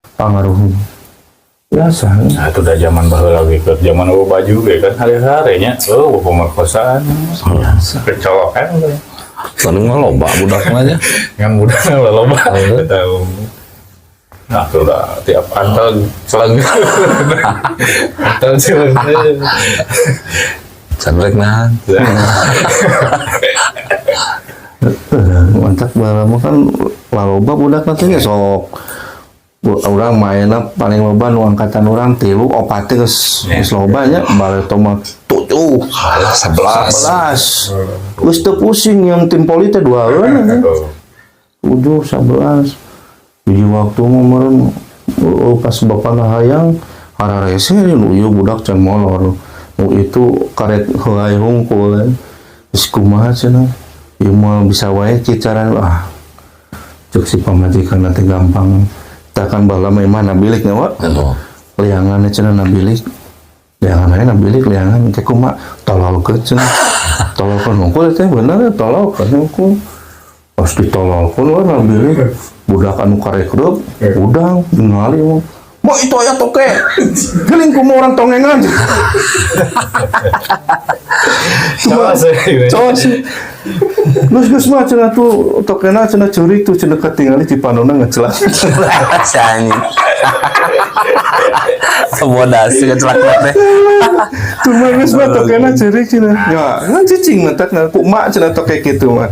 Pangaruh biasa. Nah, itu udah zaman baheula lagi ke zaman baju ge kan hari-harinya pemerkosaan kecolokan Sering mah loba budak aja. kan mudah loba tahu. Nah, itu udah tiap antel seleng. Antel seleng. Sandrek nah. Mantap balama kan laloba budak nantinya sok orang mainnya paling loba nu angkatan orang 3 opat geus loba nya bari toma 7 11 geus teu pusing yang tim poli teh 2 7 11 di waktu meureun pas bapak hayang hararese nu ieu budak can molor nu itu karet heulai hungkul geus kumaha cenah ieu mah bisa wae cicaran cek si pamajikan nanti gampang takkan bala mana bilik nyawa liangan cenah na bilik liangan aya na bilik liangan teh kumaha tololkeun cenah tololkeun hungkul teh bener tololkeun hungkul pas ditololkeun we na bilik budak anu karekreup udang ningali mau itu aya toke geuning kumaha orang tongengan Cos Gus mah cenah tuh tokena cenah curi tuh cenah ketinggalan di panona ngecelak. Sanyi. Bodas ngecelak teh. Tuh mah Gus mah tokena curi cenah. Ya, ngan cicing mentak ku mak cenah toke kitu mah.